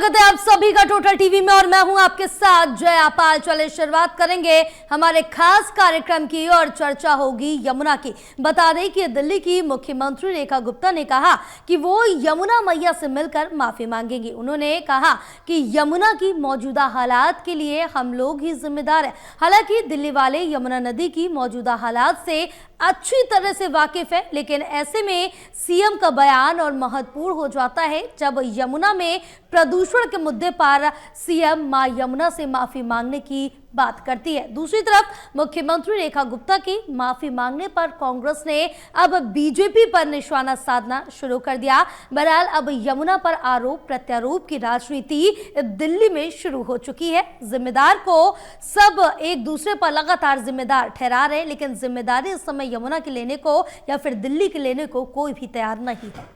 स्वागत है आप सभी का टोटल टीवी में और मैं हूं आपके साथ जया पाल। चले शुरुआत करेंगे हमारे खास कार्यक्रम की और चर्चा होगी यमुना की। बता दें कि दिल्ली की मुख्यमंत्री रेखा गुप्ता ने कहा कि वो यमुना मैया से मिलकर माफी मांगेंगी। उन्होंने कहा कि यमुना की मौजूदा हालात के लिए हम लोग ही जिम्मेदार हैं। हालांकि दिल्ली वाले यमुना नदी की मौजूदा हालात से अच्छी तरह से वाकिफ है, लेकिन ऐसे में सीएम का बयान और महत्वपूर्ण हो जाता है जब यमुना में प्रदूषण के मुद्दे पर सीएम मां यमुना से माफी मांगने की बात करती है। दूसरी तरफ मुख्यमंत्री रेखा गुप्ता की माफी मांगने पर कांग्रेस ने अब बीजेपी पर निशाना साधना शुरू कर दिया। बहरहाल अब यमुना पर आरोप प्रत्यारोप की राजनीति दिल्ली में शुरू हो चुकी है। जिम्मेदार को सब एक दूसरे पर लगातार जिम्मेदार ठहरा रहे, लेकिन जिम्मेदारी इस समय यमुना की लेने को या फिर दिल्ली की लेने को कोई भी तैयार नहीं है।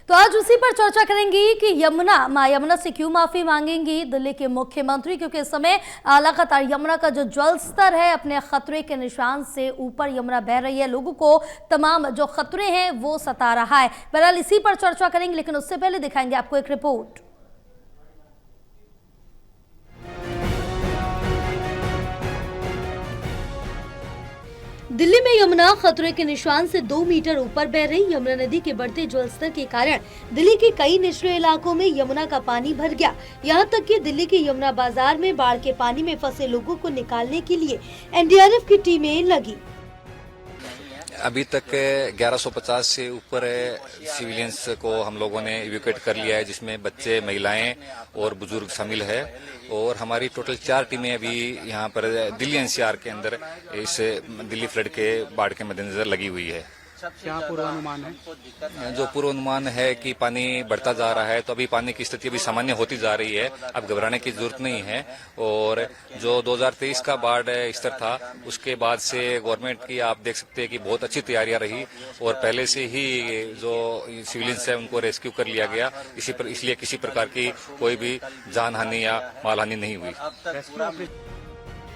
तो आज उसी पर चर्चा करेंगी कि मां यमुना से क्यों माफी मांगेंगी दिल्ली के मुख्यमंत्री, क्योंकि इस समय लगातार यमुना का जो जल स्तर है अपने खतरे के निशान से ऊपर यमुना बह रही है। लोगों को तमाम जो खतरे हैं वो सता रहा है। बहरहाल इसी पर चर्चा करेंगे, लेकिन उससे पहले दिखाएंगे आपको एक रिपोर्ट। दिल्ली में यमुना खतरे के निशान से 2 मीटर ऊपर बह रही। यमुना नदी के बढ़ते जलस्तर के कारण दिल्ली के कई निचले इलाकों में यमुना का पानी भर गया। यहां तक कि दिल्ली के यमुना बाजार में बाढ़ के पानी में फंसे लोगों को निकालने के लिए एनडीआरएफ की टीमें लगी। अभी तक 1150 से ऊपर सिविलियंस को हम लोगों ने इवैक्यूएट कर लिया है, जिसमें बच्चे, महिलाएं और बुजुर्ग शामिल है। और हमारी टोटल 4 टीमें अभी यहाँ पर दिल्ली एनसीआर के अंदर इस दिल्ली फ्लड के बाढ़ के मद्देनजर लगी हुई है। क्या पूर्वानुमान है? जो पूर्वानुमान है कि पानी बढ़ता जा रहा है, तो अभी पानी की स्थिति अभी सामान्य होती जा रही है। अब घबराने की जरूरत नहीं है। और जो 2023 का बाढ़ स्तर था, उसके बाद से गवर्नमेंट की आप देख सकते हैं कि बहुत अच्छी तैयारियां रही और पहले से ही जो सिविलियंस है उनको रेस्क्यू कर लिया गया। इसलिए किसी प्रकार की कोई भी जान हानि या माल हानि नहीं हुई।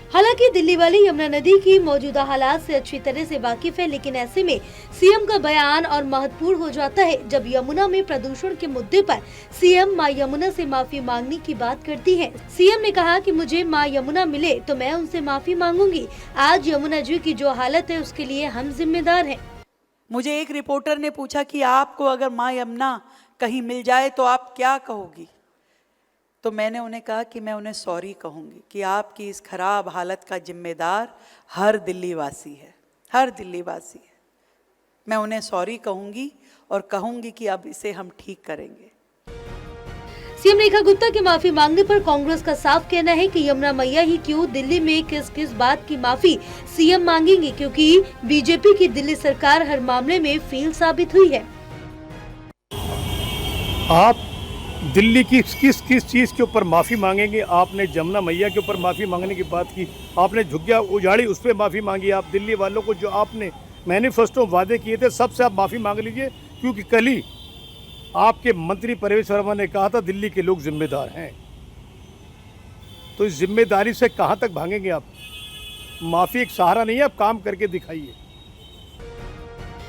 हालांकि दिल्ली वाली यमुना नदी की मौजूदा हालात से अच्छी तरह से वाकिफ है, लेकिन ऐसे में सीएम का बयान और महत्वपूर्ण हो जाता है जब यमुना में प्रदूषण के मुद्दे पर सीएम मां यमुना से माफी मांगने की बात करती है। सीएम ने कहा कि मुझे मां यमुना मिले तो मैं उनसे माफी मांगूंगी। आज यमुना जी की जो हालत है उसके लिए हम जिम्मेदार हैं। मुझे एक रिपोर्टर ने पूछा कि आपको अगर मां यमुना कहीं मिल जाए तो आप क्या कहोगी? तो मैंने उन्हें कहा कि मैं उन्हें सॉरी कहूँगी कि आपकी इस खराब हालत का जिम्मेदार हर दिल्ली वासी है, हर दिल्ली वासी है। मैं उन्हें सॉरी कहूँगी और कहूँगी कि अब इसे हम ठीक करेंगे। सीएम रेखा गुप्ता के माफी मांगने पर कांग्रेस का साफ कहना है कि यमुना मैया ही क्यों, दिल्ली में किस किस बात की माफी सीएम मांगेंगे, क्योंकि बीजेपी की दिल्ली सरकार हर मामले में फेल साबित हुई है। आप दिल्ली की किस चीज़ के ऊपर माफ़ी मांगेंगे? आपने जमुना मैया के ऊपर माफ़ी मांगने की बात की, आपने झुग्गियाँ उजाड़ी उस पर माफ़ी मांगी। आप दिल्ली वालों को जो आपने मैनिफेस्टो वादे किए थे सबसे आप माफ़ी मांग लीजिए, क्योंकि कल ही आपके मंत्री परवेश वर्मा ने कहा था दिल्ली के लोग जिम्मेदार हैं। तो इस जिम्मेदारी से कहाँ तक भागेंगे आप? माफ़ी एक सहारा नहीं है, आप काम करके दिखाइए।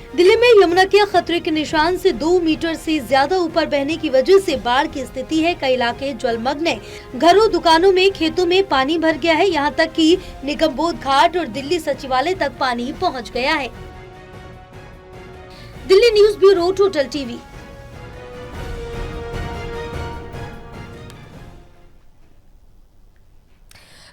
दिल्ली में यमुना के खतरे के निशान से 2 मीटर से ज्यादा ऊपर बहने की वजह से बाढ़ की स्थिति है। कई इलाके जलमग्न हैं। घरों, दुकानों में, खेतों में पानी भर गया है। यहाँ तक कि निगमबोध घाट और दिल्ली सचिवालय तक पानी पहुँच गया है। Delhi news bureau, total TV.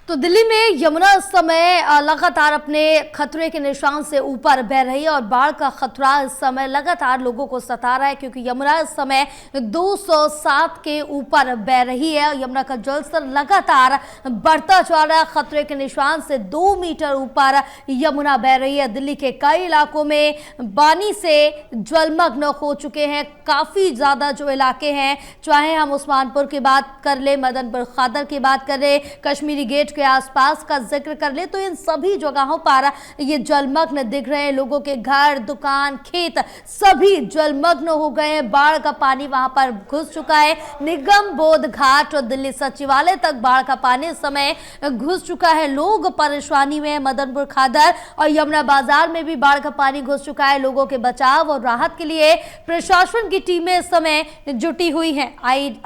तो दिल्ली में यमुना इस समय लगातार अपने खतरे के निशान से ऊपर बह रही है और बाढ़ का खतरा इस समय लगातार लोगों को सता रहा है, क्योंकि यमुना इस समय 207 के ऊपर बह रही है। यमुना का जलस्तर लगातार बढ़ता जा रहा है। खतरे के निशान से 2 मीटर ऊपर यमुना बह रही है। दिल्ली के कई इलाकों में पानी से जलमग्न हो चुके हैं। काफ़ी ज़्यादा जो इलाके हैं, चाहे हम उस्मानपुर की बात कर ले, मदनपुर खादर की बात कर ले, कश्मीरी गेट के आसपास का जिक्र कर ले तो इन सभी जगहों पर ये जलमग्न दिख रहे हैं। लोगों के घर, दुकान, खेत सभी जलमग्न हो गए हैं। बाढ़ का पानी वहां पर घुस चुका है। निगम बोध घाट और दिल्ली सचिवालय तक बाढ़ का पानी इस समय घुस चुका है। लोग परेशानी में, मदनपुर खादर और यमुना बाजार में भी बाढ़ का पानी घुस चुका है। लोगों के बचाव और राहत के लिए प्रशासन की टीमें इस समय जुटी हुई हैं।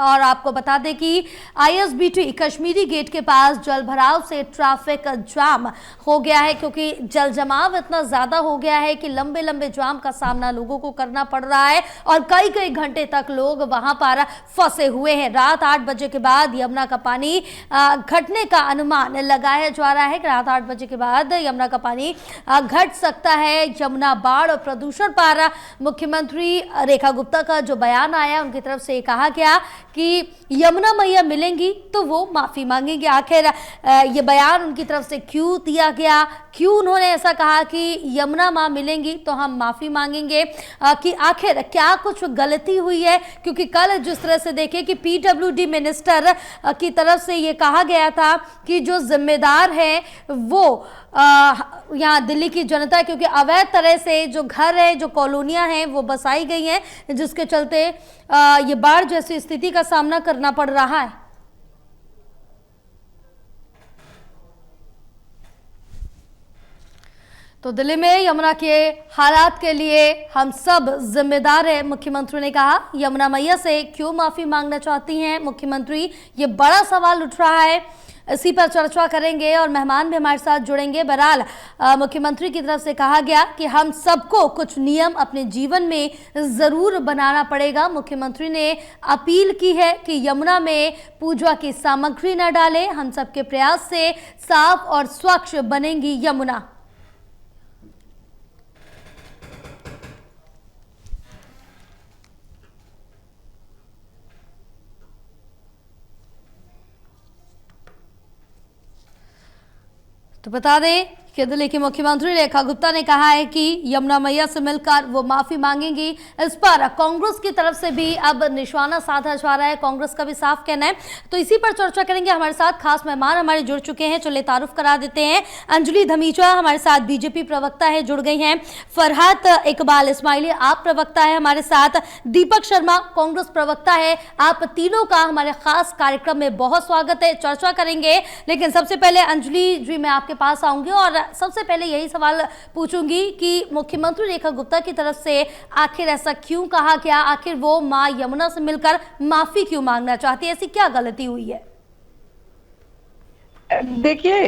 और आपको बता दें कि ISBT कश्मीरी गेट के पास जल भराव से ट्रैफिक जाम हो गया है, क्योंकि जल जमाव इतना ज्यादा हो गया है कि लंबे लंबे जाम का सामना लोगों को करना पड़ रहा है और कई कई घंटे तक लोग वहां पर फंसे हुए हैं। रात 8 बजे के बाद यमुना का पानी घटने का अनुमान लगाया जा रहा है कि रात 8 बजे के बाद यमुना का पानी घट सकता है। यमुना बाढ़ और प्रदूषण पर मुख्यमंत्री रेखा गुप्ता का जो बयान आया, उनकी तरफ से कहा गया कि यमुना मैया मिलेंगी तो वो माफी मांगेंगे। आखिर ये बयान उनकी तरफ से क्यों दिया गया, क्यों उन्होंने ऐसा कहा कि यमुना माँ मिलेंगी तो हम माफी मांगेंगे, कि आखिर क्या कुछ गलती हुई है? क्योंकि कल जिस तरह से देखें कि PWD मिनिस्टर की तरफ से ये कहा गया था कि जो जिम्मेदार है वो यहाँ दिल्ली की जनता है, क्योंकि अवैध तरह से जो घर है, जो कॉलोनियां हैं वो बसाई गई हैं, जिसके चलते ये बाढ़ जैसी स्थिति का सामना करना पड़ रहा है। तो दिल्ली में यमुना के हालात के लिए हम सब जिम्मेदार हैं, मुख्यमंत्री ने कहा। यमुना मैया से क्यों माफी मांगना चाहती हैं मुख्यमंत्री, ये बड़ा सवाल उठ रहा है। इसी पर चर्चा करेंगे और मेहमान भी हमारे साथ जुड़ेंगे। बहरहाल मुख्यमंत्री की तरफ से कहा गया कि हम सबको कुछ नियम अपने जीवन में जरूर बनाना पड़ेगा। मुख्यमंत्री ने अपील की है कि यमुना में पूजा की सामग्री न डालें। हम सबके प्रयास से साफ और स्वच्छ बनेगी यमुना। तो बता दें कि दिल्ली की मुख्यमंत्री रेखा गुप्ता ने कहा है कि यमुना मैया से मिलकर वो माफी मांगेंगी। इस पर कांग्रेस की तरफ से भी अब निशाना साधा जा रहा है, कांग्रेस का भी साफ कहना है। तो इसी पर चर्चा करेंगे। हमारे साथ खास मेहमान हमारे जुड़ चुके हैं, चलिए तारुफ करा देते हैं। अंजलि धमीजा हमारे साथ BJP प्रवक्ता है, जुड़ गई हैं। फरहात इकबाल इस्माइली आप प्रवक्ता है हमारे साथ। दीपक शर्मा कांग्रेस प्रवक्ता है। आप तीनों का हमारे खास कार्यक्रम में बहुत स्वागत है, चर्चा करेंगे। लेकिन सबसे पहले अंजलि जी मैं आपके पास आऊंगी और सबसे पहले यही सवाल पूछूंगी कि मुख्यमंत्री रेखा गुप्ता की तरफ से आखिर ऐसा क्यों कहा गया, आखिर वो मां यमुना से मिलकर माफी क्यों मांगना चाहती है, ऐसी क्या गलती हुई है? देखिए,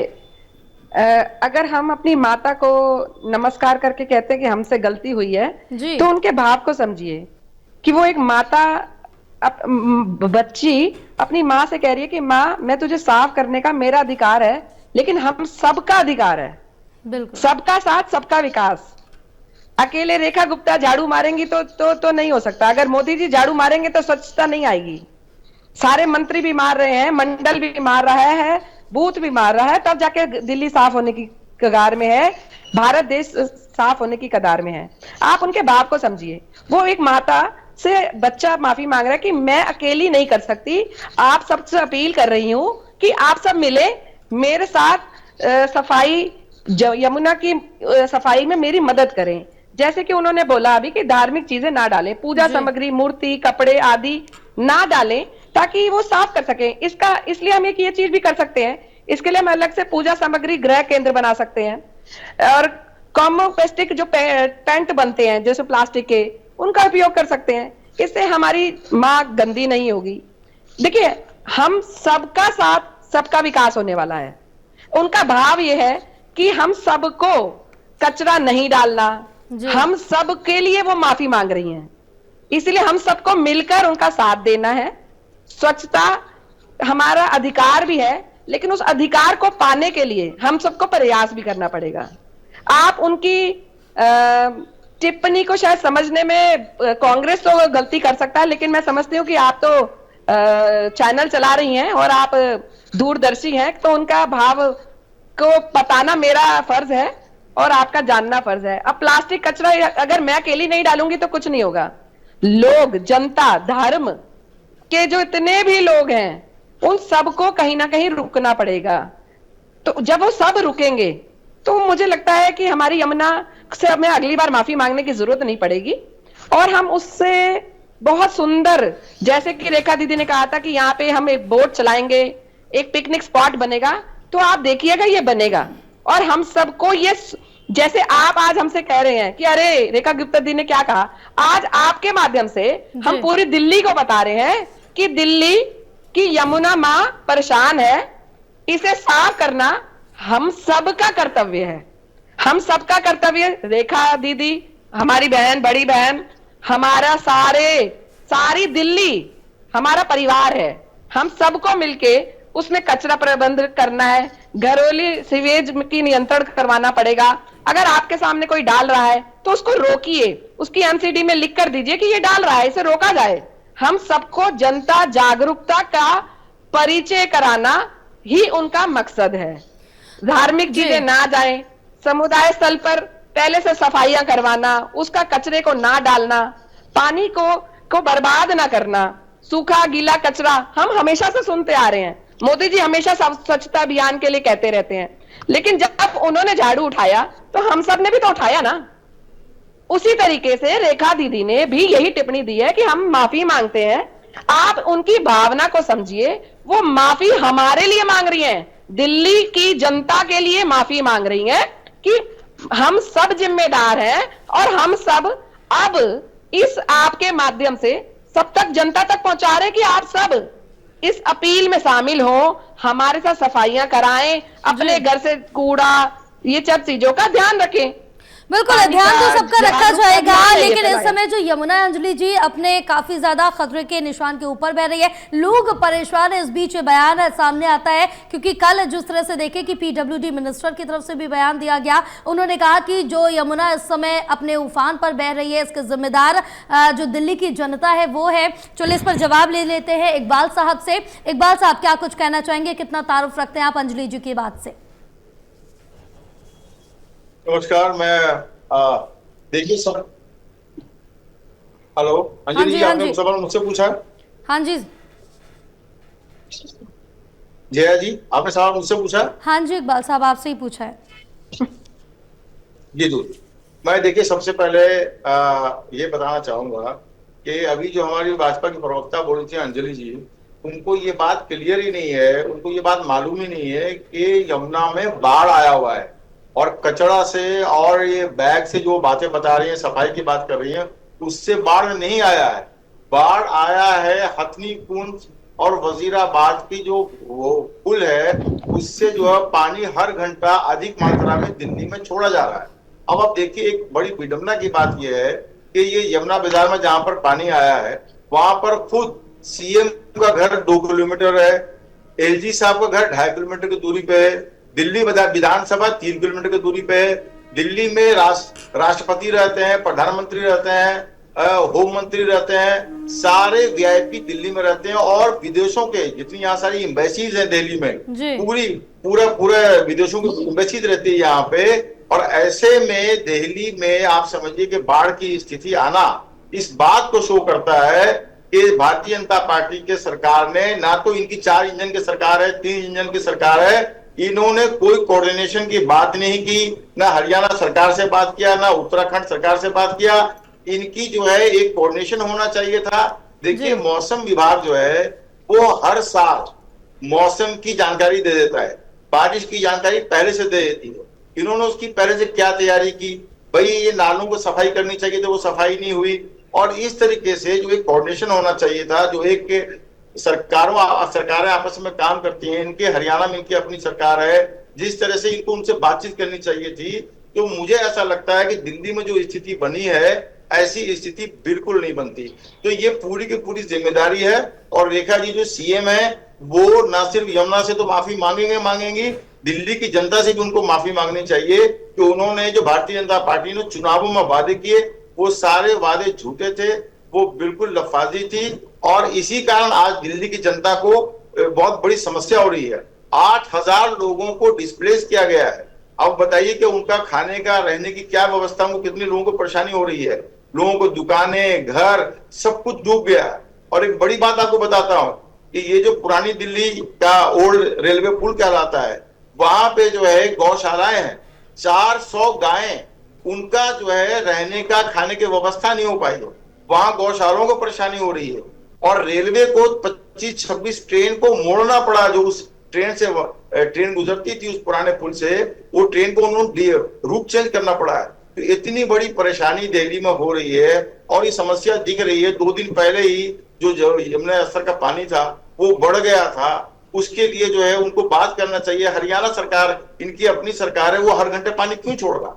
अगर हम अपनी माता को नमस्कार करके कहते हैं कि हमसे गलती हुई है, तो उनके भाव को समझिए कि वो एक माता बच्ची अपनी माँ से कह रही है कि माँ मैं तुझे साफ करने का मेरा अधिकार है, लेकिन हम सबका अधिकार है, सबका साथ सबका विकास। अकेले रेखा गुप्ता झाड़ू मारेंगी तो नहीं हो सकता। अगर मोदी जी झाड़ू मारेंगे तो स्वच्छता नहीं आएगी। सारे मंत्री भी मार रहे हैं, मंडल भी मार रहा है, बूथ भी मार रहा है, तब जाके दिल्ली साफ होने की कगार में है, भारत देश साफ होने की कगार में है। आप उनके भाव को समझिए। वो एक माता से बच्चा माफी मांग रहा है कि मैं अकेली नहीं कर सकती, आप सबसे अपील कर रही हूं कि आप सब मिले मेरे साथ सफाई, यमुना की सफाई में मेरी मदद करें। जैसे कि उन्होंने बोला अभी कि धार्मिक चीजें ना डालें, पूजा सामग्री, मूर्ति, कपड़े आदि ना डालें, ताकि वो साफ कर सकें। इसलिए हम एक ये चीज भी कर सकते हैं, इसके लिए हम अलग से पूजा सामग्री गृह केंद्र बना सकते हैं और कॉम्पोस्टिक जो टेंट बनते हैं जैसे प्लास्टिक के, उनका उपयोग कर सकते हैं। इससे हमारी माँ गंदी नहीं होगी। देखिए, हम सबका साथ सबका विकास होने वाला है। उनका भाव यह है कि हम सबको कचरा नहीं डालना, हम सब के लिए वो माफी मांग रही हैं। इसलिए हम सबको मिलकर उनका साथ देना है। स्वच्छता हमारा अधिकार भी है, लेकिन उस अधिकार को पाने के लिए हम सबको प्रयास भी करना पड़ेगा। आप उनकी टिप्पणी को शायद समझने में कांग्रेस तो गलती कर सकता है, लेकिन मैं समझती हूँ कि आप तो चैनल चला रही हैं और आप दूरदर्शी हैं, तो उनका भाव को बताना मेरा फर्ज है और आपका जानना फर्ज है। अब प्लास्टिक कचरा अगर मैं अकेली नहीं डालूंगी तो कुछ नहीं होगा। लोग, जनता, धर्म के जो इतने भी लोग हैं, उन सबको कहीं ना कहीं रुकना पड़ेगा। तो जब वो सब रुकेंगे तो मुझे लगता है कि हमारी यमुना से हमें अगली बार माफी मांगने की जरूरत नहीं पड़ेगी और हम उससे बहुत सुंदर, जैसे कि रेखा दीदी ने कहा था कि यहाँ पे हम एक बोट चलाएंगे, एक पिकनिक स्पॉट बनेगा, तो आप देखिएगा ये बनेगा। और हम सबको ये, जैसे आप आज हमसे कह रहे हैं कि अरे रेखा गुप्ता दी ने क्या कहा, आज आपके माध्यम से हम पूरी दिल्ली को बता रहे हैं कि दिल्ली की यमुना माँ परेशान है, इसे साफ करना हम सबका कर्तव्य है, हम सबका कर्तव्य। रेखा दीदी हमारी बहन, बड़ी बहन, हमारा सारी दिल्ली हमारा परिवार है, हम सबको मिलके उसमें कचरा प्रबंध करना है, घरेलू सीवेज की नियंत्रण करवाना पड़ेगा। अगर आपके सामने कोई डाल रहा है तो उसको रोकिए, उसकी एमसीडी में लिख कर दीजिए कि ये डाल रहा है, इसे रोका जाए। हम सबको जनता जागरूकता का परिचय कराना ही उनका मकसद है। धार्मिक चीजें ना जाएं, समुदाय स्थल पर पहले से सफाइयां करवाना, उसका कचरे को ना डालना, पानी को बर्बाद ना करना, सूखा गीला कचरा हम हमेशा से सुनते आ रहे हैं। मोदी जी हमेशा स्वच्छता अभियान के लिए कहते रहते हैं, लेकिन जब उन्होंने झाड़ू उठाया तो हम सब ने भी तो उठाया ना। उसी तरीके से रेखा दीदी ने भी यही टिप्पणी दी है कि हम माफी मांगते हैं। आप उनकी भावना को समझिए, वो माफी हमारे लिए मांग रही हैं, दिल्ली की जनता के लिए माफी मांग रही हैं कि हम सब जिम्मेदार हैं और हम सब अब इस आपके माध्यम से सब तक जनता तक पहुंचा रहे हैं कि आप सब इस अपील में शामिल हो, हमारे साथ सफाइयां कराएं, अपने घर से कूड़ा ये सब चीजों का ध्यान रखें। बिल्कुल, ध्यान तो सबका रखा जाएगा, लेकिन इस समय जो यमुना अंजलि जी अपने काफी ज्यादा खतरे के निशान के ऊपर बह रही है, लोग परेशान है। इस बीच बयान सामने आता है क्योंकि कल जिस तरह से देखे कि पीडब्ल्यूडी मिनिस्टर की तरफ से भी बयान दिया गया, उन्होंने कहा कि जो यमुना इस समय अपने उफान पर बह रही है, इसके जिम्मेदार जो दिल्ली की जनता है वो है। चलिए इस पर जवाब ले लेते हैं इकबाल साहब से। इकबाल साहब, क्या कुछ कहना चाहेंगे, कितना तारुफ रखते हैं आप अंजलि जी की बात से? नमस्कार। मैं देखिए सर, हेलो अंजलि जी, आपने सवाल मुझसे पूछा है? हाँ जी। जया जी, आपने सवाल मुझसे पूछा है? हाँ जी इकबाल साहब, आपसे ही पूछा है। जी दूर, मैं देखिए सबसे पहले ये बताना चाहूंगा कि अभी जो हमारी भाजपा की प्रवक्ता बोली थी अंजलि जी, उनको ये बात क्लियर ही नहीं है, उनको ये बात मालूम ही नहीं है कि यमुना में बाढ़ आया हुआ है और कचरा से और ये बैग से जो बातें बता रही हैं, सफाई की बात कर रही हैं, उससे बाढ़ नहीं आया है। बाढ़ आया है हथनी कुंज और वजीराबाद की जो वो पुल है, उससे जो है पानी हर घंटा अधिक मात्रा में दिल्ली में छोड़ा जा रहा है। अब आप देखिए, एक बड़ी विडंबना की बात यह है कि ये यमुना बाजार में जहां पर पानी आया है, वहां पर खुद सीएम का घर 2 किलोमीटर है, एलजी साहब का घर 2.5 किलोमीटर की दूरी पे है, दिल्ली विधानसभा 3 किलोमीटर की दूरी पे है, दिल्ली में राष्ट्रपति रहते हैं, प्रधानमंत्री रहते हैं, होम मंत्री रहते हैं, सारे वीआईपी दिल्ली में रहते हैं और विदेशों के जितनी यहाँ सारी एम्बेसीज हैं दिल्ली में, पूरे विदेशों की एम्बेसीज रहती है यहाँ पे। और ऐसे में दिल्ली में आप समझिए कि बाढ़ की स्थिति आना इस बात को शो करता है कि भारतीय जनता पार्टी के सरकार ने, ना तो इनकी 4 इंजन की सरकार है, 3 इंजन की सरकार है, इन्होंने कोई कोऑर्डिनेशन की बात नहीं की, ना हरियाणा सरकार से बात किया, ना उत्तराखंड सरकार से बात किया। इनकी जो है एक कोऑर्डिनेशन होना चाहिए था। देखिए, मौसम विभाग जो है वो हर साल मौसम की जानकारी दे देता है, बारिश की जानकारी पहले से दे देती है। इन्होंने उसकी पहले से क्या तैयारी की? भाई ये नालों को सफाई करनी चाहिए, तो वो सफाई नहीं हुई। और इस तरीके से जो एक कोऑर्डिनेशन होना चाहिए था, जो एक सरकारें आपस में काम करती हैं, इनके हरियाणा में इनकी अपनी सरकार है, जिस तरह से इनको उनसे बातचीत करनी चाहिए थी। तो मुझे ऐसा लगता है कि दिल्ली में जो स्थिति बनी है, ऐसी स्थिति बिल्कुल नहीं बनती। तो ये पूरी की पूरी जिम्मेदारी है। और रेखा जी जो सीएम है, वो ना सिर्फ यमुना से तो माफी मांगेंगी, दिल्ली की जनता से भी उनको माफी मांगनी चाहिए कि उन्होंने जो भारतीय जनता पार्टी ने चुनावों में वादे किए, वो सारे वादे झूठे थे, वो बिल्कुल लफाजी थी। और इसी कारण आज दिल्ली की जनता को बहुत बड़ी समस्या हो रही है। 8000 लोगों को डिस्प्लेस किया गया है। अब बताइए कि उनका खाने का, रहने की क्या व्यवस्था, उनको कितने लोगों को परेशानी हो रही है। लोगों को दुकानें, घर, सब कुछ डूब गया है। और एक बड़ी बात आपको बताता हूं कि ये जो पुरानी दिल्ली का ओल्ड रेलवे पुल कहलाता है, वहां पे जो है गौशालाएं हैं, 400 गायें, उनका जो है रहने का खाने की व्यवस्था नहीं हो पाई हो, वहां गौशालाओं को परेशानी हो रही है। और रेलवे को 25-26 ट्रेन को मोड़ना पड़ा, जो उस ट्रेन से ट्रेन गुजरती थी उस पुराने पुल से, वो ट्रेन को उन्होंने रूट चेंज करना पड़ा है। तो इतनी बड़ी परेशानी दिल्ली में हो रही है और ये समस्या दिख रही है। 2 दिन पहले ही जो यमुना स्तर का पानी था वो बढ़ गया था, उसके लिए जो है उनको बात करना चाहिए। हरियाणा सरकार, इनकी अपनी सरकार है, वो हर घंटे पानी क्यों छोड़ रहा?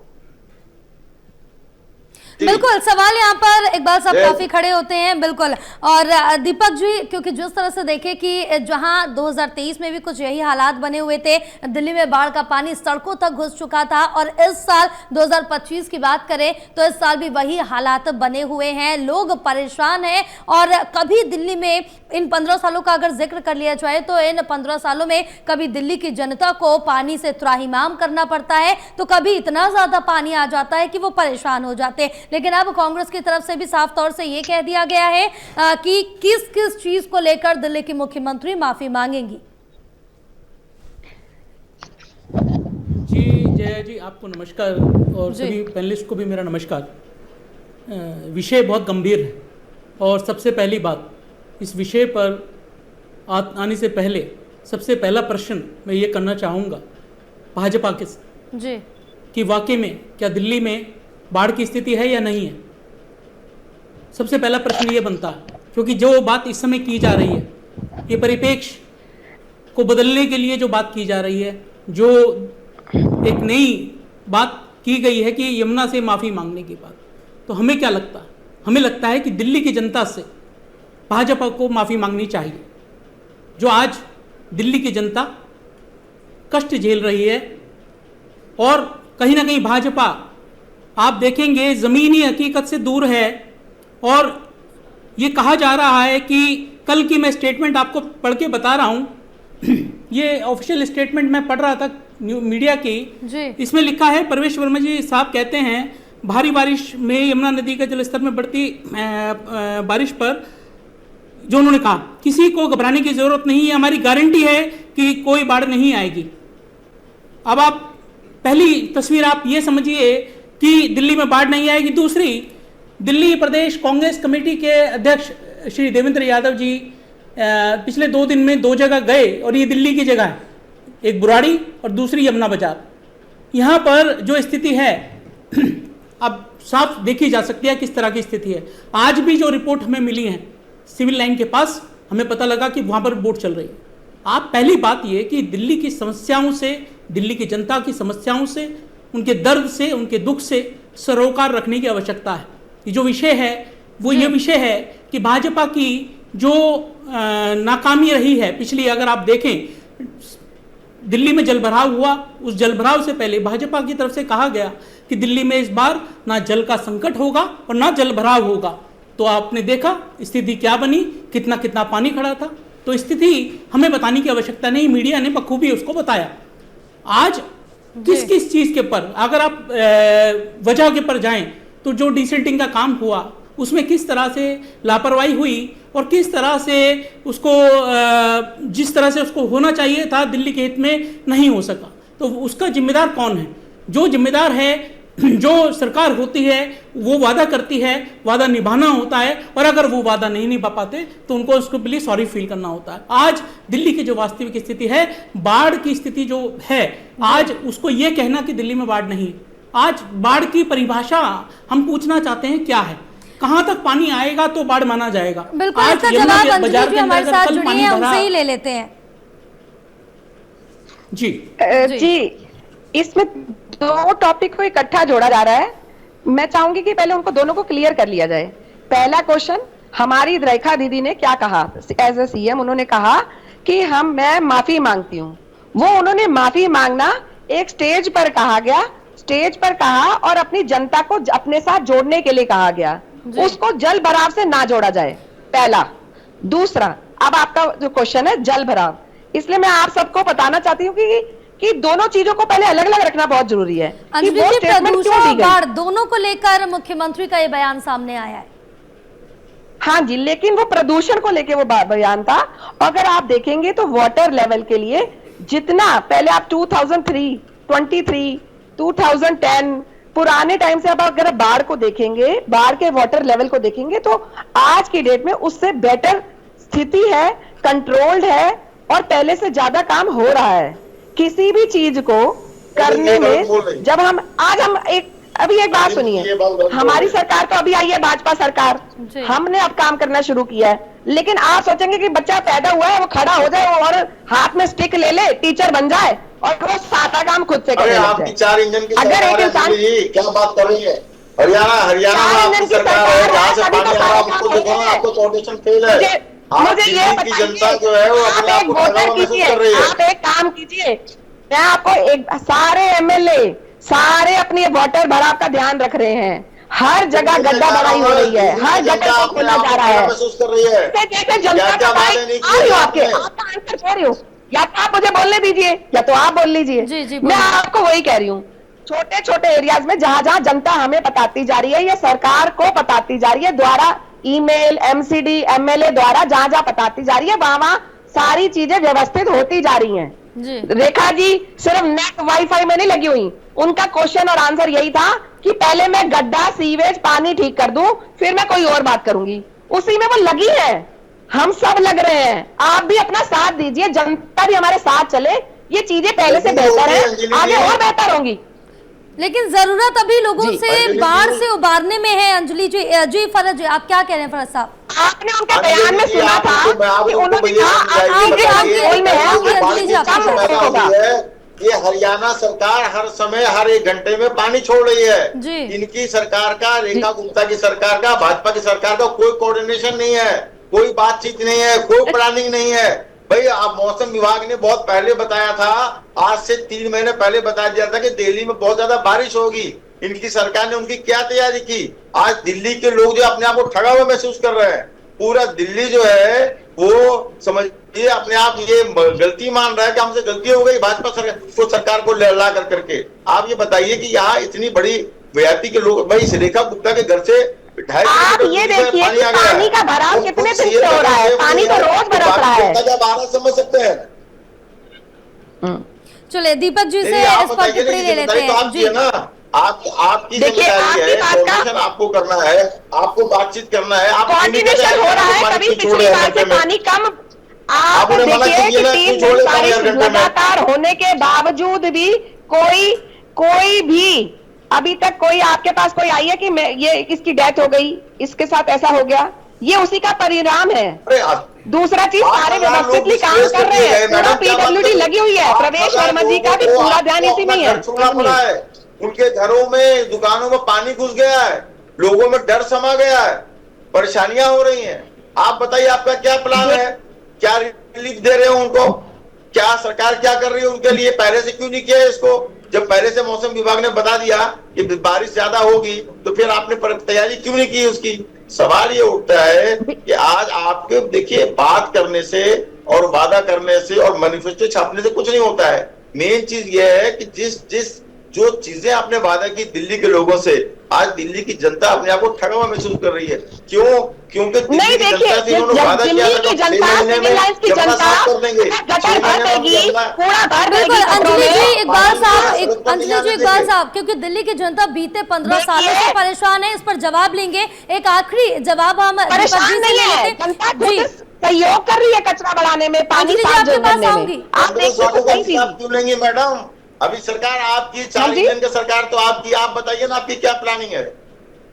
बिल्कुल, सवाल यहाँ पर इकबाल साहब काफी खड़े होते हैं, बिल्कुल। और दीपक जी, क्योंकि जिस तरह से देखें कि जहां 2023 में भी कुछ यही हालात बने हुए थे, दिल्ली में बाढ़ का पानी सड़कों तक घुस चुका था, और इस साल 2025 की बात करें तो इस साल भी वही हालात बने हुए हैं, लोग परेशान हैं। और कभी दिल्ली में इन 15 सालों का अगर जिक्र कर लिया जाए तो इन 15 सालों में कभी दिल्ली की जनता को पानी से त्राहिमाम करना पड़ता है, तो कभी इतना ज्यादा पानी आ जाता है कि वो परेशान हो जाते हैं। लेकिन अब कांग्रेस की तरफ से भी साफ तौर से ये कह दिया गया है कि किस किस चीज को लेकर दिल्ली की मुख्यमंत्री माफी मांगेंगी। जी जया जी, आपको नमस्कार, और सभी पैनलिस्ट को भी मेरा नमस्कार। विषय बहुत गंभीर है, और सबसे पहली बात, इस विषय पर आने से पहले सबसे पहला प्रश्न मैं ये करना चाहूँगा भाजपा के जी, कि वाकई में क्या दिल्ली में बाढ़ की स्थिति है या नहीं है। सबसे पहला प्रश्न ये बनता है, क्योंकि जो बात इस समय की जा रही है, ये परिप्रेक्ष्य को बदलने के लिए जो बात की जा रही है, जो एक नई बात की गई है कि यमुना से माफ़ी मांगने की बात, तो हमें क्या लगता है? हमें लगता है कि दिल्ली की जनता से भाजपा को माफ़ी मांगनी चाहिए। जो आज दिल्ली की जनता कष्ट झेल रही है, और कहीं ना कहीं भाजपा, आप देखेंगे, ज़मीनी हकीकत से दूर है। और ये कहा जा रहा है कि कल की मैं स्टेटमेंट आपको पढ़ के बता रहा हूँ, ये ऑफिशियल स्टेटमेंट मैं पढ़ रहा था मीडिया की जी। इसमें लिखा है, परवेश वर्मा जी साहब कहते हैं, भारी बारिश में यमुना नदी का जलस्तर में बढ़ती बारिश पर जो उन्होंने कहा, किसी को घबराने की जरूरत नहीं है, हमारी गारंटी है कि कोई बाढ़ नहीं आएगी। अब आप पहली तस्वीर आप ये समझिए कि दिल्ली में बाढ़ नहीं आएगी। दूसरी, दिल्ली प्रदेश कांग्रेस कमेटी के अध्यक्ष श्री देवेंद्र यादव जी पिछले 2 दिन में 2 जगह गए, और ये दिल्ली की जगह है, एक बुराड़ी और दूसरी यमुना बाजार। यहाँ पर जो स्थिति है अब साफ देखी जा सकती है किस तरह की स्थिति है। आज भी जो रिपोर्ट हमें मिली है सिविल लाइन के पास, हमें पता लगा कि वहाँ पर बोट चल रही है। आप पहली बात ये कि दिल्ली की समस्याओं से, दिल्ली की जनता की समस्याओं से, उनके दर्द से, उनके दुख से सरोकार रखने की आवश्यकता है। ये जो विषय है वो ये विषय है कि भाजपा की जो नाकामी रही है पिछली, अगर आप देखें दिल्ली में जलभराव हुआ, उस जलभराव से पहले भाजपा की तरफ से कहा गया कि दिल्ली में इस बार ना जल का संकट होगा और ना जलभराव होगा। तो आपने देखा स्थिति क्या बनी, कितना कितना पानी खड़ा था। तो स्थिति हमें बताने की आवश्यकता नहीं, मीडिया ने बखूबी उसको बताया। आज किस किस चीज के ऊपर अगर आप वजह के पर जाएं तो जो डिसेल्टिंग का काम हुआ उसमें किस तरह से लापरवाही हुई और किस तरह से उसको जिस तरह से उसको होना चाहिए था दिल्ली के हित में नहीं हो सका, तो उसका जिम्मेदार कौन है? जो जिम्मेदार है, जो सरकार होती है वो वादा करती है, वादा निभाना होता है, और अगर वो वादा नहीं निभा पाते तो उनको उसके लिए सॉरी फील करना होता है। आज दिल्ली की जो वास्तविक स्थिति है, बाढ़ की स्थिति जो है, आज उसको ये कहना कि दिल्ली में बाढ़ नहीं, आज बाढ़ की परिभाषा हम पूछना चाहते हैं क्या है, कहां तक पानी आएगा तो बाढ़ माना जाएगा? बिल्कुल, इसका जवाब अंजलि जी हमारे साथ जुड़ी है, उनसे ही ले लेते हैं। जी जी, इसमें 2 टॉपिक को इकट्ठा जोड़ा जा रहा है। मैं चाहूंगी कि पहले उनको दोनों को क्लियर कर लिया जाए। पहला क्वेश्चन, हमारी रेखा दीदी ने क्या कहा एज ए सीएम, उन्होंने कहा कि मैं माफी मांगती हूँ। वो उन्होंने माफी मांगना एक स्टेज पर कहा गया, स्टेज पर कहा और अपनी जनता को अपने साथ जोड़ने के लिए कहा गया, उसको जल भराव से ना जोड़ा जाए, पहला। दूसरा, अब आपका जो क्वेश्चन है जल भराव, इसलिए मैं आप सबको बताना चाहती हूँ कि दोनों चीजों को पहले अलग अलग रखना बहुत जरूरी है। कि वो स्टेटमेंट क्यों दी गई, दोनों को लेकर मुख्यमंत्री का ये बयान सामने आया है। हाँ जी, लेकिन वो प्रदूषण को लेकर वो बयान था। अगर आप देखेंगे तो वाटर लेवल के लिए जितना पहले आप 2003, 23, 2010 पुराने टाइम से अब अगर आप बाढ़ को देखेंगे, बाढ़ के वाटर लेवल को देखेंगे, तो आज की डेट में उससे बेटर स्थिति है, कंट्रोल्ड है और पहले से ज्यादा काम हो रहा है। किसी भी चीज को करने में जब हम आज हम अभी एक बात सुनिए, हमारी सरकार तो अभी आई है भाजपा सरकार, हमने अब काम करना शुरू किया है, लेकिन आप सोचेंगे कि बच्चा पैदा हुआ है वो खड़ा हो जाए और हाथ में स्टिक ले ले, टीचर बन जाए और वो सारा काम खुद से करे। आपकी 4 इंजन की अगर एक इंसान क्या बात कर रही है? हरियाणा में आपकी सरकार है, जहाँ से पानी आ रहा है आपको देखो ना, आपको कोऑर्डिनेशन फेल है। मुझे ये बताइए, जनता जो है वो अपने आप को खराब महसूस कर रही है। आप एक काम कीजिए, मैं आपको सारे एमएलए सारे अपनी वाटर भराव का ध्यान रख रहे हैं, हर जगह गड्ढा बढ़ाई हो रही है, हर जगह को खोला जा रहा है, महसूस कर रही है। जैसे जनता का आपका आंसर कह रही हूँ, या तो आप मुझे बोलने दीजिए या तो आप बोल लीजिए। मैं आपको वही कह रही हूँ, छोटे छोटे एरियाज में जहां जहां जनता हमें बताती जा रही है या सरकार को बताती जा रही है द्वारा ईमेल, एमसीडी, एमएलए द्वारा जहां जहां बताती जा रही है, वहां सारी चीजें व्यवस्थित होती जा रही हैं। रेखा जी सिर्फ नेट वाईफाई में नहीं लगी हुई, उनका क्वेश्चन और आंसर यही था कि पहले मैं गड्ढा, सीवेज, पानी ठीक कर दूं, फिर मैं कोई और बात करूंगी। उसी में वो लगी है, हम सब लग रहे हैं। आप भी अपना साथ दीजिए, जनता भी हमारे साथ चले, ये चीजें पहले से बेहतर है, आगे और बेहतर होंगी। लेकिन जरूरत अभी लोगों से बाढ़ से उबारने में है। अंजलि जी फरज, आप क्या कह रहे हैं फरज साहब? आपने उनके बयान में सुना था कि उन्होंने ये हरियाणा सरकार हर समय हर 1 घंटे में पानी छोड़ रही है। इनकी सरकार का, रेखा गुप्ता की सरकार का, भाजपा की सरकार का कोई कोऑर्डिनेशन नहीं है, कोई बातचीत नहीं है, कोई प्लानिंग नहीं है। भाई आप मौसम विभाग ने बहुत पहले बताया था, आज से 3 महीने पहले बता दिया था कि दिल्ली में बहुत ज्यादा बारिश होगी। इनकी सरकार ने उनकी क्या तैयारी की? आज दिल्ली के लोग जो अपने आप को ठगा हुआ महसूस कर रहे हैं, पूरा दिल्ली जो है वो समझिए अपने आप ये गलती मान रहा है कि हमसे गलती हो गई भाजपा सरकार को ला कर करके। आप ये बताइए कि यहाँ इतनी बड़ी व्याप्ति के लोग, भाई रेखा गुप्ता के घर से आप ये देखिए कि पानी का भराव कितने दिन से हो रहा है, पानी तो रोज बरस रहा है। जब आ रहा समझ सकते हैं। चलिए दीपक जी से इस पर टिप्पणी ले लेते हैं जी। आपकी जिम्मेदारी है, कोऑर्डिनेशन आपको करना है, आपको बातचीत करना है। आप कोऑर्डिनेशन हो रहा है, कभी पिछली बार से पानी कम। आप देखिए कि 3 दिन बारिश लगातार होने के बावजूद भी कोई भी अभी तक कोई आपके पास कोई आई है कि मैं ये इसकी डेथ हो गई, इसके साथ ऐसा हो गया, ये उसी का परिणाम है। दूसरा चीज, सारे व्यवस्थित काम कर रहे हैं, पूरा पीडब्ल्यूडी लगी हुई है, प्रवेश वर्मा जी का भी पूरा ध्यान इसी में है। उनके घरों में, दुकानों में पानी घुस गया है, लोगों में डर समा गया है, परेशानियां हो रही हैं। आप बताइए आपका क्या प्लान है, क्या रिलीफ दे रहे हो उनको, क्या सरकार क्या कर रही है उनके लिए? पहले से क्यों नहीं किया इसको? जब पहले से मौसम विभाग ने बता दिया कि बारिश ज्यादा होगी तो फिर आपने तैयारी क्यों नहीं की उसकी? सवाल ये उठता है कि आज आपके देखिए, बात करने से और वादा करने से और मैनिफेस्टो छापने से कुछ नहीं होता है। मेन चीज ये है कि जो चीजें आपने वादा की दिल्ली के लोगों से, आज दिल्ली की जनता अपने आप को ठगा हुआ महसूस कर रही है। क्यों? क्योंकि नहीं देखिए, दिल्ली की जनता, सिविल लाइन्स की जनता गटर भर देगी, कूड़ा भर देगी। अंजलि जी इकबाल साहब, क्योंकि दिल्ली की जनता बीते 15 सालों से परेशान है, इस पर जवाब लेंगे। एक आखिरी जवाब हम परेशान नहीं है, जनता सहयोग कर रही है कचरा बढ़ाने में, पानी साफ करने में। आप देखिए क्यों लेंगे मैडम? अभी सरकार आपकी 4 इंजन की सरकार तो आपकी, आप बताइए ना आपकी क्या प्लानिंग है?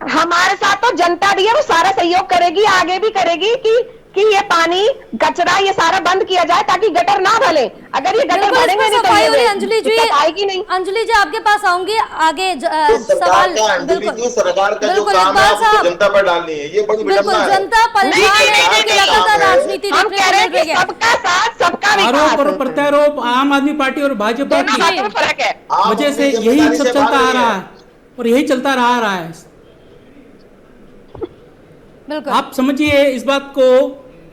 हमारे साथ तो जनता भी है, वो सारा सहयोग करेगी, आगे भी करेगी कि ये पानी, कचरा ये सारा बंद किया जाए ताकि गटर ना भले। अगर ये गटर भरेंगे नहीं तो अंजलि जी आएगी नहीं। अंजलि जी आपके पास आऊंगी आगे सवाल। बिल्कुल सरकार का जो काम है आपको जनता पर डालनी है, ये बड़ी विडंबना है। जनता परेशान है, लगातार राजनीति हम कह रहे हैं कि सबका साथ सबका विकास। आरोप और प्रत्यारोप आम आदमी पार्टी और भाजपा की वजह से यही सब चलता आ रहा है और यही चलता रहा है। आप समझिए इस बात को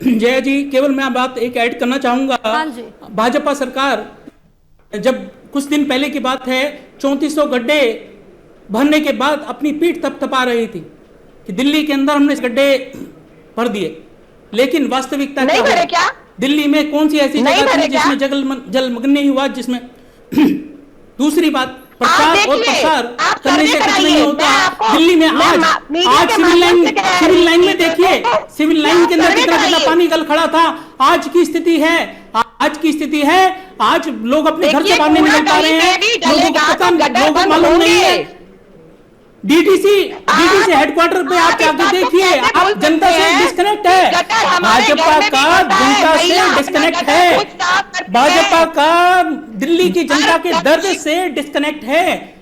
जया जी। केवल मैं बात एक ऐड करना चाहूंगा। भाजपा सरकार, जब कुछ दिन पहले की बात है, 3400 गड्ढे भरने के बाद अपनी पीठ थपथपा रही थी कि दिल्ली के अंदर हमने इस गड्ढे भर दिए, लेकिन वास्तविकता नहीं भरे क्या? दिल्ली में कौन सी ऐसी नहीं जगह थी भरे क्या? जिसमें जलमग्न नहीं हुआ, जिसमें दूसरी बात, प्रचार और देखिए, प्रसार आप करने से सर्वे कुछ नहीं कराइए, होता। मैं आपको- दिल्ली में मैं मीडिया आज के सिविल माध्यम से कह सिविल रही लाइन में हूँ, देखिए, सिविल लाइन के अंदर सर्वे कितना कराइए। पानी गल खड़ा था। आज की स्थिति है, आज लोग अपने घर से देखिए, बाहर नहीं निकल पा रहे कूड़ा हैं, गली में भी लोगों को डलेगा, पता, तो गड्ढे लोगों को बंद मालूम नहीं है। होंगे। डीटीसी हेडक्वार्टर पे आप आप जाके इस बात को देखिए, कैसे आप बोल जनता सकते से हैं डिस्कनेक्ट कि है। गटर हमारे भाजपा घर में भी का होता है, जनता से महिला अपना डिस्कनेक्ट गटर है। खुद साफ करती भाजपा है। का दिल्ली की जनता के हर दर्द तकलीफ- से डिस्कनेक्ट है।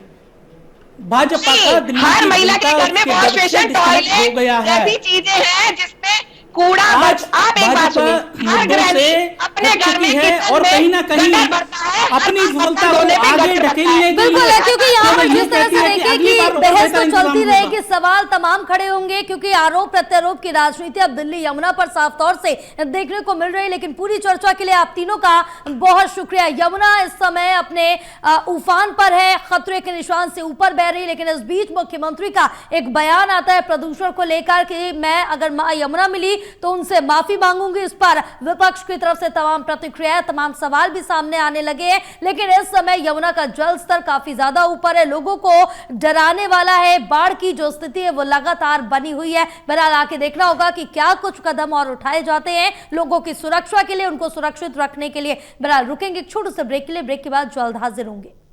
भाजपा का दिल्ली हर की महिला के जनता घर में के वॉश दर्द से बेसिन, डिस्कनेक्ट हो टॉयलेट गया है। जैसी चीजें हैं जिसमें कूड़ा आज आप एक बात भाजपा सुनिए, हर मुद्दों गृहिणी से अपने हट घर में चुकी है किचन और में कहीं ना कहीं गटर भरता है, अपनी हर विफलता बर्तन को धोने पे आगे गटर भरता ढकेलने है। के बिल्कुल लिए है, क्योंकि यहाँ पर केवल जिस यूं तरह कहती से है कि देखिए अगली कि बार और बहस बेहतर तो इंतजाम चलती होगा। रहेगी, सवाल तमाम खड़े होंगे, क्योंकि आरोप प्रत्यारोप की राजनीति अब दिल्ली यमुना पर साफ तौर से देखने को मिल रही है। लेकिन पूरी चर्चा के लिए आप तीनों का बहुत शुक्रिया। यमुना इस समय अपने उफान पर है, खतरे के निशान से ऊपर बह रही, लेकिन इस बीच मुख्यमंत्री का एक बयान आता है प्रदूषण को लेकर कि मैं अगर मां यमुना मिली तो उनसे माफी मांगूंगी। इस पर विपक्ष की तरफ से तमाम प्रतिक्रियाएं, तमाम सवाल भी सामने आने लगे हैं। लेकिन इस समय यमुना का जल स्तर काफी ज्यादा ऊपर है, लोगों को डराने वाला है। बाढ़ की जो स्थिति है वो लगातार बनी हुई है। बहरहाल आके देखना होगा कि क्या कुछ कदम और उठाए जाते हैं लोगों की सुरक्षा के लिए, उनको सुरक्षित रखने के लिए। बहरहाल रुकेंगे एक छोटे से ब्रेक के लिए, ब्रेक के बाद जल्द हाजिर होंगे।